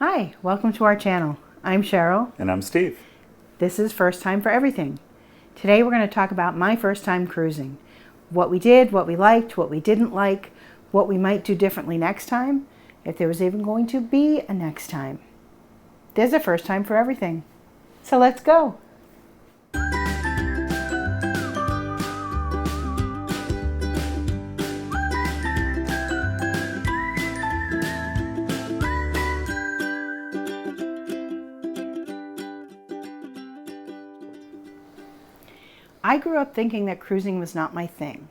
Hi, welcome to our channel. I'm Cheryl. And I'm Steve. This is First Time for Everything. Today we're going to talk about my first time cruising. What we did, what we liked, what we didn't like, what we might do differently next time, if there was even going to be a next time. There's a first time for everything. So let's go. I grew up thinking that cruising was not my thing.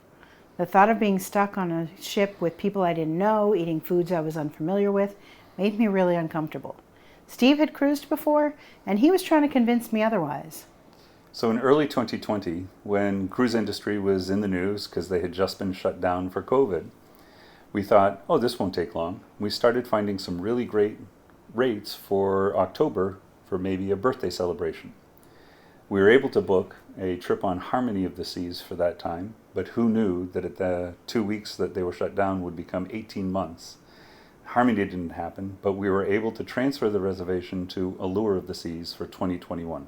The thought of being stuck on a ship with people I didn't know, eating foods I was unfamiliar with, made me really uncomfortable. Steve had cruised before, and he was trying to convince me otherwise. So in early 2020, when cruise industry was in the news because they had just been shut down for COVID, we thought, oh, this won't take long. We started finding some really great rates for October for maybe a birthday celebration. We were able to book a trip on Harmony of the Seas for that time, but who knew that at the 2 weeks that they were shut down would become 18 months. Harmony didn't happen, but we were able to transfer the reservation to Allure of the Seas for 2021.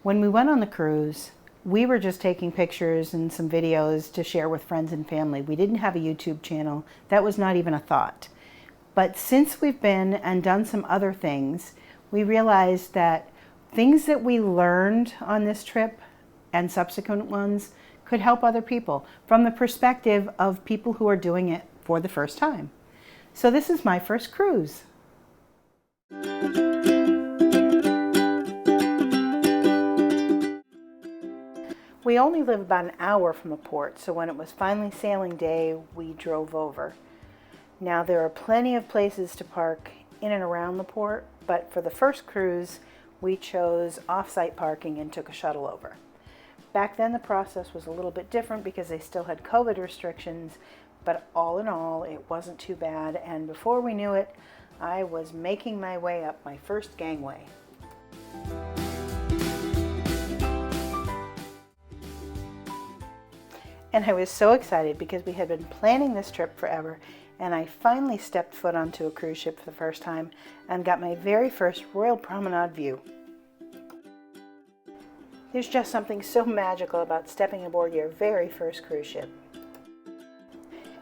When we went on the cruise, we were just taking pictures and some videos to share with friends and family. We didn't have a YouTube channel. That was not even a thought. But since we've been and done some other things, we realized that things that we learned on this trip and subsequent ones could help other people from the perspective of people who are doing it for the first time. So this is my first cruise. We only live about an hour from the port, so when it was finally sailing day, we drove over. Now there are plenty of places to park in and around the port, but for the first cruise, we chose off-site parking and took a shuttle over. Back then the process was a little bit different because they still had COVID restrictions, but all in all it wasn't too bad, and before we knew it, I was making my way up my first gangway. And I was so excited because we had been planning this trip forever, and I finally stepped foot onto a cruise ship for the first time and got my very first Royal Promenade view. There's just something so magical about stepping aboard your very first cruise ship.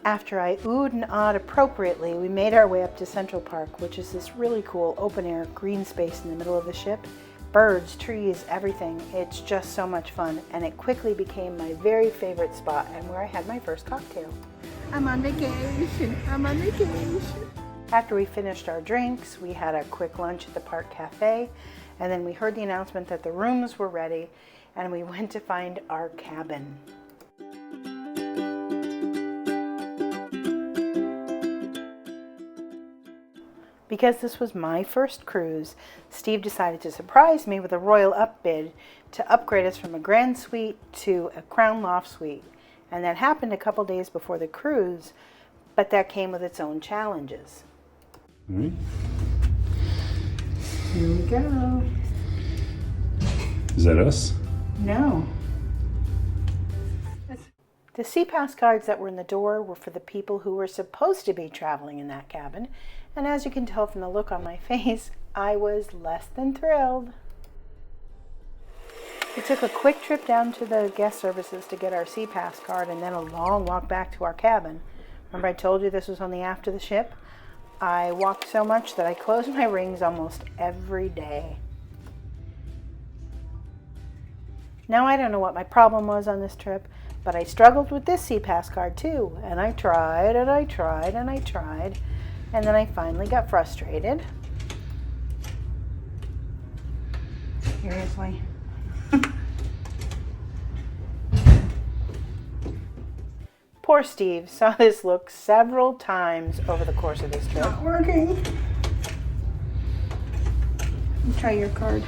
After I oohed and awed appropriately, we made our way up to Central Park, which is this really cool open-air green space in the middle of the ship. Birds, trees, everything. It's just so much fun, and it quickly became my very favorite spot and where I had my first cocktail. I'm on vacation. I'm on vacation. After we finished our drinks, we had a quick lunch at the park cafe, and then we heard the announcement that the rooms were ready, and we went to find our cabin. Because this was my first cruise, Steve decided to surprise me with a royal upbid to upgrade us from a grand suite to a Crown Loft Suite. And that happened a couple days before the cruise, but that came with its own challenges. All right. Here we go. Is that us? No. The SeaPass cards that were in the door were for the people who were supposed to be traveling in that cabin, and as you can tell from the look on my face, I was less than thrilled. We took a quick trip down to the guest services to get our SeaPass card and then a long walk back to our cabin. Remember I told you this was on the aft of the ship? I walked so much that I closed my rings almost every day. Now I don't know what my problem was on this trip, but I struggled with this SeaPass card too, and I tried and I tried and I tried, and then I finally got frustrated. Seriously. Poor Steve saw this look several times over the course of this trip. Not working. Let me try your card.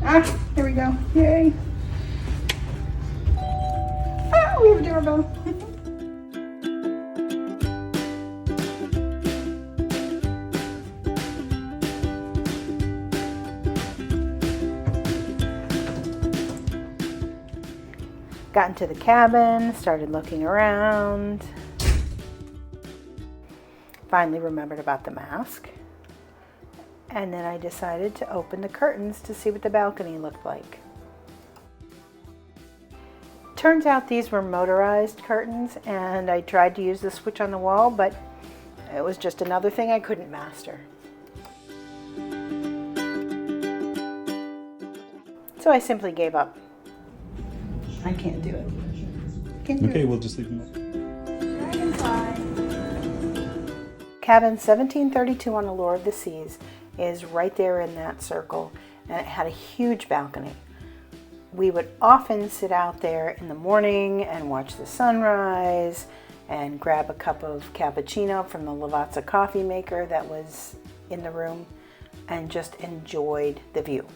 Ah, there we go. Yay. Ah, we have a doorbell. Got into the cabin, started looking around. Finally remembered about the mask. And then I decided to open the curtains to see what the balcony looked like. Turns out these were motorized curtains, and I tried to use the switch on the wall, but it was just another thing I couldn't master. So I simply gave up. I can't do it. Okay, we'll just leave them up. Cabin 1732 on Allure of the Seas is right there in that circle, and it had a huge balcony. We would often sit out there in the morning and watch the sunrise and grab a cup of cappuccino from the Lavazza coffee maker that was in the room and just enjoyed the view.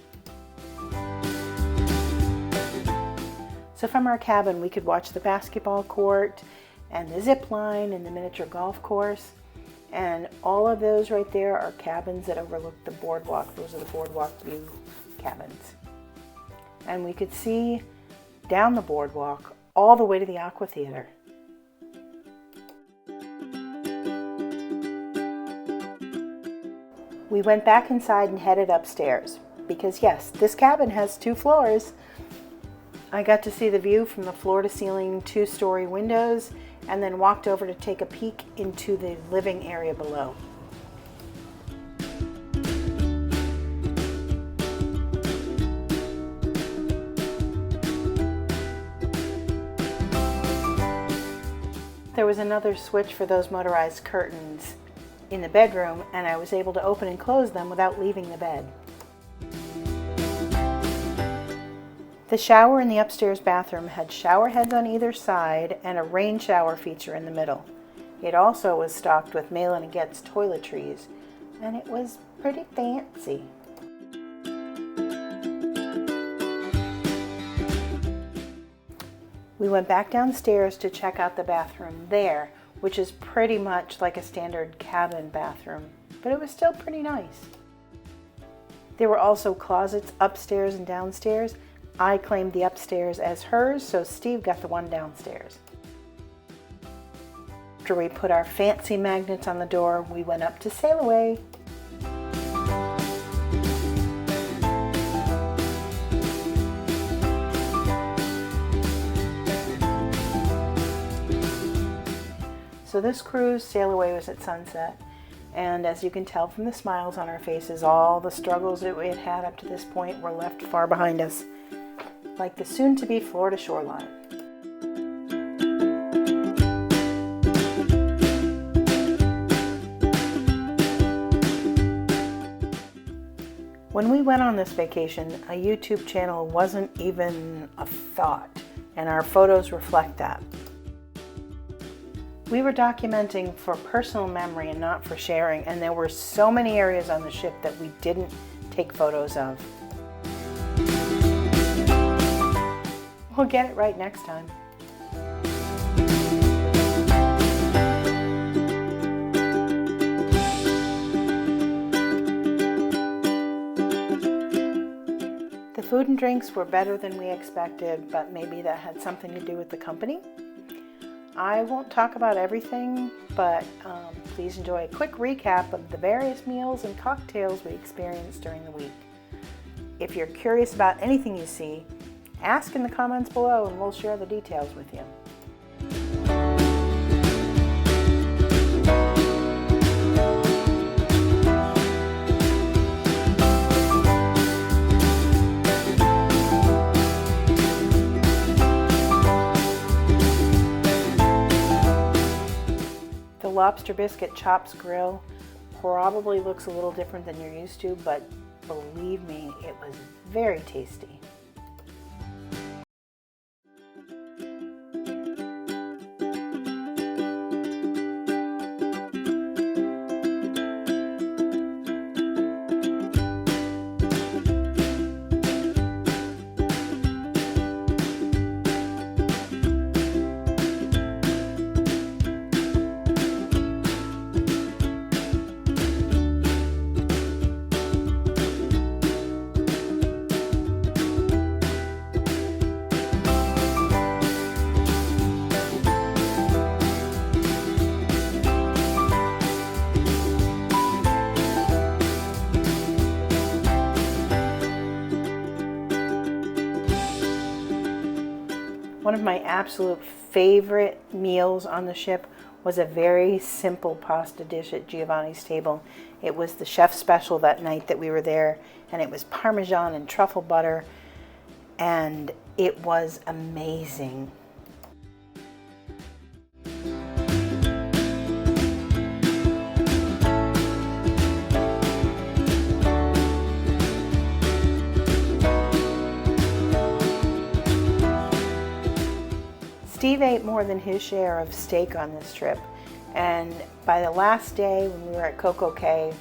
So from our cabin, we could watch the basketball court and the zip line and the miniature golf course. And all of those right there are cabins that overlook the boardwalk. Those are the boardwalk view cabins. And we could see down the boardwalk all the way to the Aqua Theater. We went back inside and headed upstairs because yes, this cabin has 2 floors. I got to see the view from the floor-to-ceiling 2-story windows and then walked over to take a peek into the living area below. There was another switch for those motorized curtains in the bedroom, and I was able to open and close them without leaving the bed. The shower in the upstairs bathroom had shower heads on either side and a rain shower feature in the middle. It also was stocked with Male and Getz toiletries, and it was pretty fancy. We went back downstairs to check out the bathroom there, which is pretty much like a standard cabin bathroom, but it was still pretty nice. There were also closets upstairs and downstairs. I claimed the upstairs as hers, so Steve got the one downstairs. After we put our fancy magnets on the door, we went up to Sailaway. So this cruise, Sailaway, was at sunset, and as you can tell from the smiles on our faces, all the struggles that we had had up to this point were left far behind us, like the soon-to-be Florida shoreline. When we went on this vacation, a YouTube channel wasn't even a thought, and our photos reflect that. We were documenting for personal memory and not for sharing, and there were so many areas on the ship that we didn't take photos of. We'll get it right next time. The food and drinks were better than we expected, but maybe that had something to do with the company. I won't talk about everything, but please enjoy a quick recap of the various meals and cocktails we experienced during the week. If you're curious about anything you see, ask in the comments below and we'll share the details with you. The lobster biscuit chops grill probably looks a little different than you're used to, but believe me, it was very tasty. One of my absolute favorite meals on the ship was a very simple pasta dish at Giovanni's table. It was the chef special that night that we were there, and it was Parmesan and truffle butter, and it was amazing. Steve ate more than his share of steak on this trip, and by the last day when we were at Coco Cay,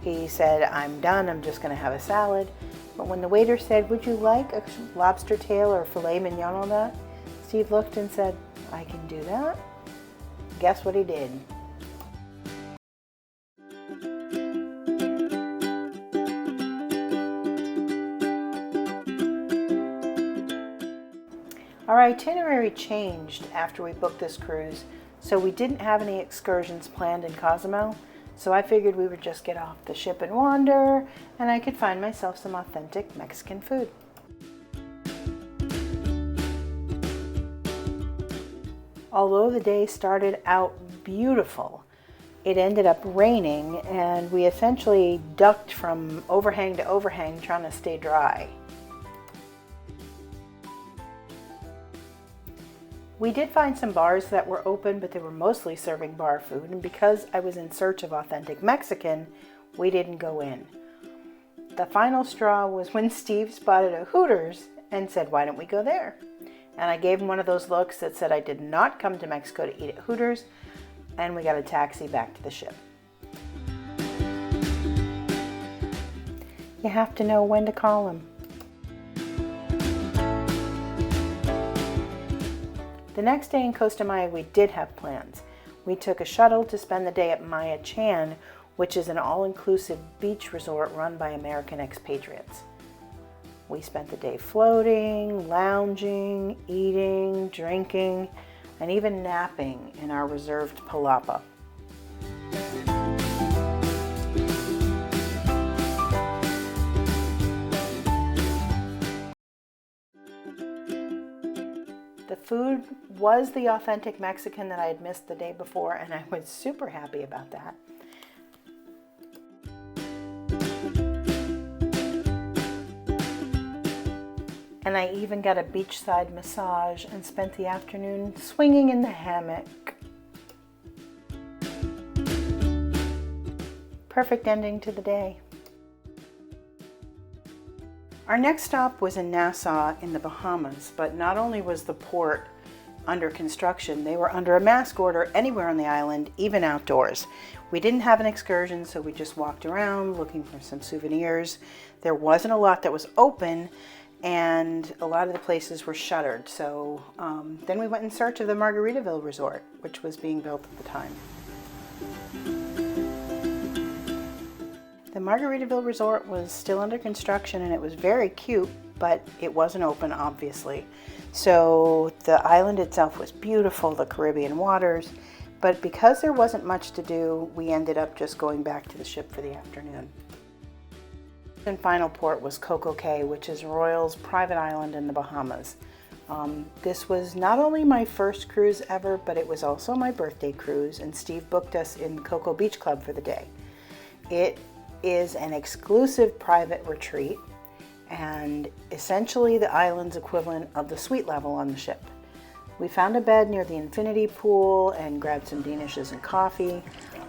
he said, "I'm done, I'm just going to have a salad." But when the waiter said, "Would you like a lobster tail or filet mignon on that?" Steve looked and said, "I can do that." Guess what he did? Our itinerary changed after we booked this cruise, so we didn't have any excursions planned in Cozumel, so I figured we would just get off the ship and wander, and I could find myself some authentic Mexican food. Although the day started out beautiful, it ended up raining, and we essentially ducked from overhang to overhang trying to stay dry. We did find some bars that were open, but they were mostly serving bar food, and because I was in search of authentic Mexican, we didn't go in. The final straw was when Steve spotted a Hooters and said, "Why don't we go there?" And I gave him one of those looks that said I did not come to Mexico to eat at Hooters, and we got a taxi back to the ship. You have to know when to call him. The next day in Costa Maya, we did have plans. We took a shuttle to spend the day at Maya Chan, which is an all-inclusive beach resort run by American expatriates. We spent the day floating, lounging, eating, drinking, and even napping in our reserved palapa. The food was the authentic Mexican that I had missed the day before, and I was super happy about that. And I even got a beachside massage and spent the afternoon swinging in the hammock. Perfect ending to the day. Our next stop was in Nassau in the Bahamas, but not only was the port under construction, they were under a mask order anywhere on the island, even outdoors. We didn't have an excursion, so we just walked around looking for some souvenirs. There wasn't a lot that was open, and a lot of the places were shuttered. So then we went in search of the Margaritaville Resort, which was being built at the time. The Margaritaville Resort was still under construction, and it was very cute, but it wasn't open, obviously. So the island itself was beautiful, the Caribbean waters, but because there wasn't much to do, we ended up just going back to the ship for the afternoon. And final port was Coco Cay, which is Royal's private island in the Bahamas. This was not only my first cruise ever, but it was also my birthday cruise, and Steve booked us in Coco Beach Club for the day. It is an exclusive private retreat and essentially the island's equivalent of the suite level on the ship. We found a bed near the infinity pool and grabbed some Danishes and coffee,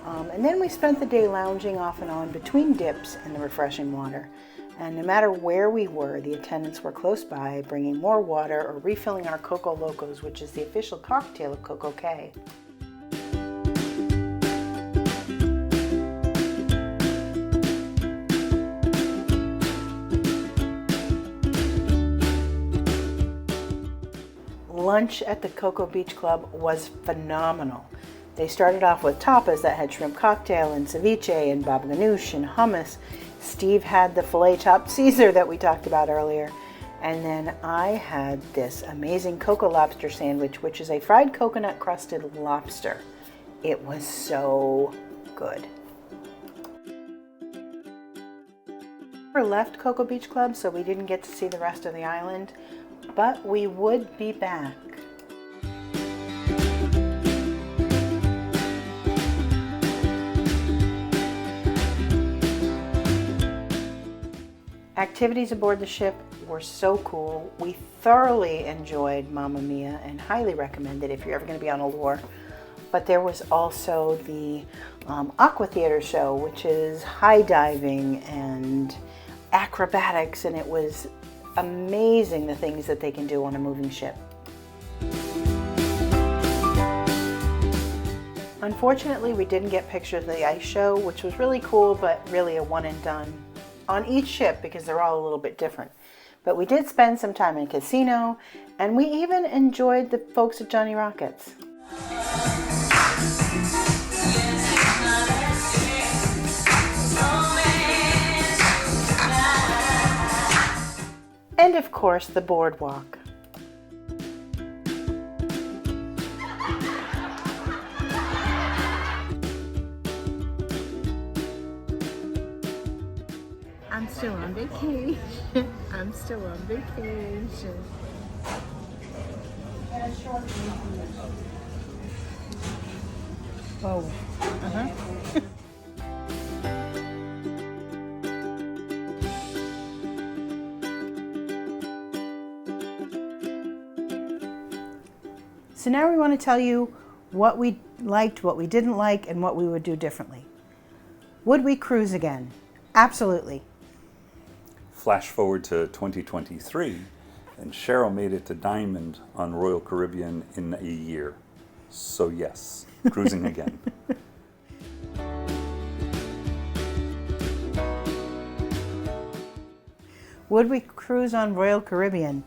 and then we spent the day lounging off and on between dips in the refreshing water. And no matter where we were, the attendants were close by bringing more water or refilling our Coco Locos, which is the official cocktail of Coco Cay. Lunch at the Coco Beach Club was phenomenal. They started off with tapas that had shrimp cocktail and ceviche and baba ganoush and hummus. Steve had the filet chopped Caesar that we talked about earlier. And then I had this amazing cocoa lobster sandwich, which is a fried coconut crusted lobster. It was so good. We left Coco Beach Club, so we didn't get to see the rest of the island, but we would be back. Activities aboard the ship were so cool. We thoroughly enjoyed Mamma Mia and highly recommend it if you're ever going to be on Allure. But there was also the Aqua Theater show, which is high diving and acrobatics, and it was amazing the things that they can do on a moving ship. Unfortunately, we didn't get pictures of the ice show, which was really cool, but really a one and done on each ship because they're all a little bit different. But we did spend some time in a casino, and we even enjoyed the folks at Johnny Rockets. And of course, the boardwalk. I'm still on vacation. I'm still on vacation. Oh. So now we want to tell you what we liked, what we didn't like, and what we would do differently. Would we cruise again? Absolutely. Flash forward to 2023, and Cheryl made it to Diamond on Royal Caribbean in a year. So yes, cruising again. Would we cruise on Royal Caribbean?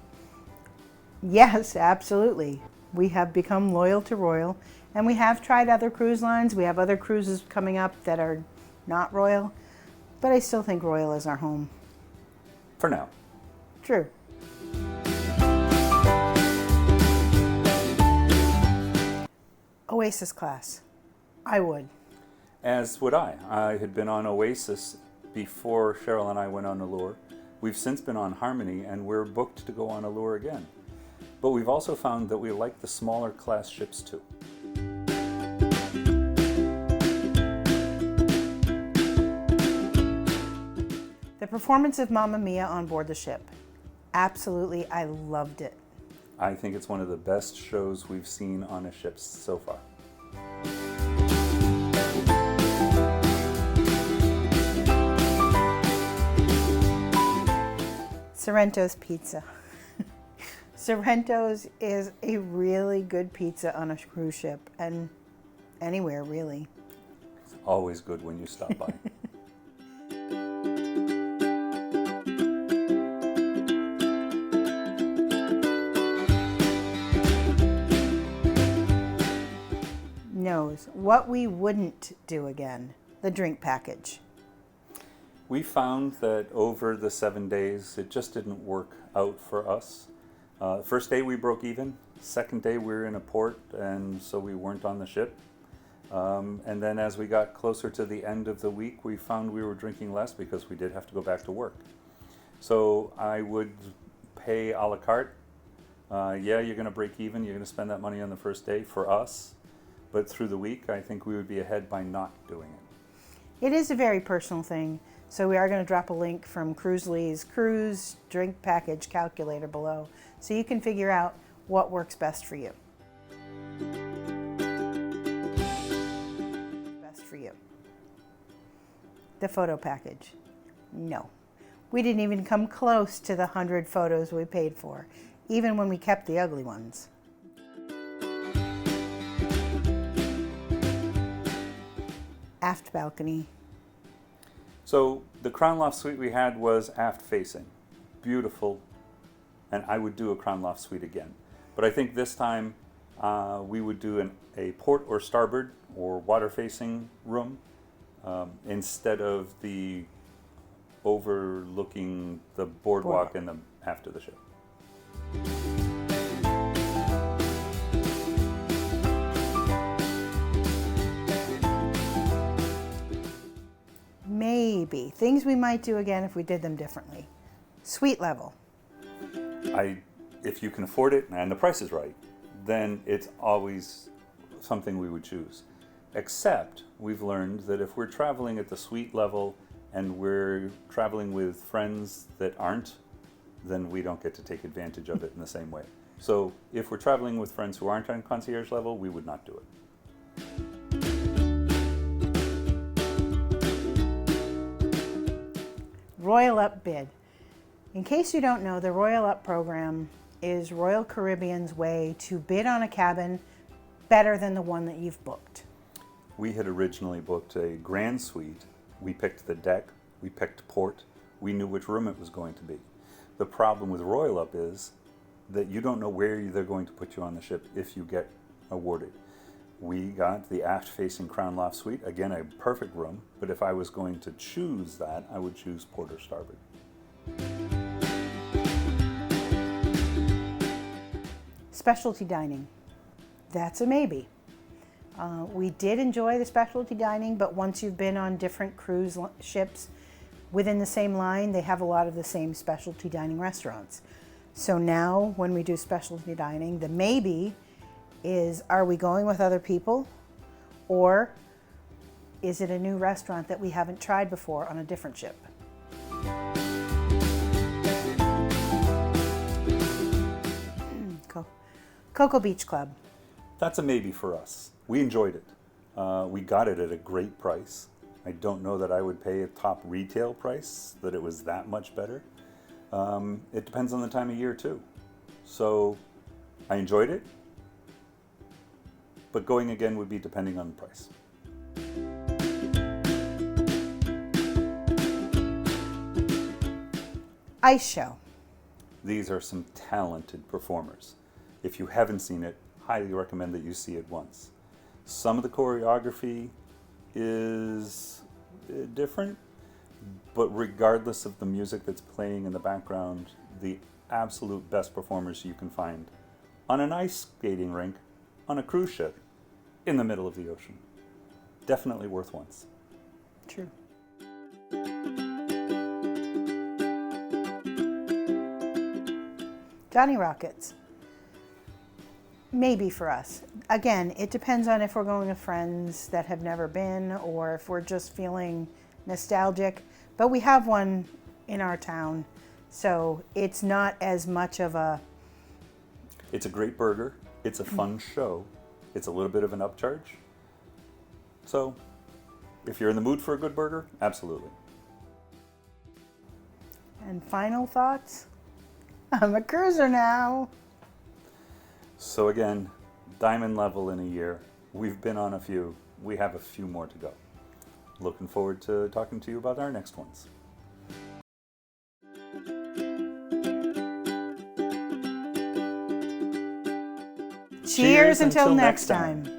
Yes, absolutely. We have become loyal to Royal, and we have tried other cruise lines. We have other cruises coming up that are not Royal, but I still think Royal is our home. For now. True. Oasis class. I would. As would I. I had been on Oasis before Cheryl and I went on Allure. We've since been on Harmony, and we're booked to go on Allure again. But we've also found that we like the smaller class ships too. The performance of Mamma Mia on board the ship. Absolutely, I loved it. I think it's one of the best shows we've seen on a ship so far. Sorrento's pizza. Sorrento's is a really good pizza on a cruise ship, and anywhere really. It's always good when you stop by. Knows what we wouldn't do again, the drink package. We found that over the 7 days, it just didn't work out for us. First day we broke even. Second day we were in a port, and so we weren't on the ship. And then as we got closer to the end of the week, we found we were drinking less because we did have to go back to work. So I would pay a la carte. Yeah, you're going to break even. You're going to spend that money on the first day for us. But through the week, I think we would be ahead by not doing it. It is a very personal thing, so we are going to drop a link from Cruzely's cruise drink package calculator below, so you can figure out what works best for you. Best for you. The photo package. No. We didn't even come close to the 100 photos we paid for, even when we kept the ugly ones. Aft balcony. So the Crown Loft Suite we had was aft facing. Beautiful. And I would do a Crown Loft Suite again. But I think this time we would do a port or starboard or water facing room instead of the overlooking the boardwalk and the aft of the ship. Maybe. Things we might do again if we did them differently. Suite level. If you can afford it and the price is right, then it's always something we would choose. Except we've learned that if we're traveling at the suite level and we're traveling with friends that aren't, then we don't get to take advantage of it in the same way. So if we're traveling with friends who aren't on concierge level, we would not do it. Royal Up bid. In case you don't know, the Royal Up program is Royal Caribbean's way to bid on a cabin better than the one that you've booked. We had originally booked a grand suite. We picked the deck, we picked port, we knew which room it was going to be. The problem with Royal Up is that you don't know where they're going to put you on the ship if you get awarded. We got the aft-facing Crown Loft Suite, again a perfect room, but if I was going to choose that, I would choose port or starboard. Specialty dining. That's a maybe. We did enjoy the specialty dining, but once you've been on different cruise ships within the same line, they have a lot of the same specialty dining restaurants. So now when we do specialty dining, the maybe is, are we going with other people, or is it a new restaurant that we haven't tried before on a different ship? Cocoa Beach Club. That's a maybe for us. We enjoyed it. We got it at a great price. I don't know that I would pay a top retail price, that it was that much better. It depends on the time of year too. So I enjoyed it, but going again would be depending on the price. Ice Show. These are some talented performers. If you haven't seen it, highly recommend that you see it once. Some of the choreography is different, but regardless of the music that's playing in the background, the absolute best performers you can find on an ice skating rink on a cruise ship in the middle of the ocean. Definitely worth once. True. Johnny Rockets. Maybe for us. Again, it depends on if we're going with friends that have never been or if we're just feeling nostalgic. But we have one in our town, so it's not as much of a... It's a great burger. It's a fun show. It's a little bit of an upcharge. So, if you're in the mood for a good burger, absolutely. And final thoughts? I'm a cruiser now. So again, diamond level in a year. We've been on a few. We have a few more to go. Looking forward to talking to you about our next ones. Cheers until next time.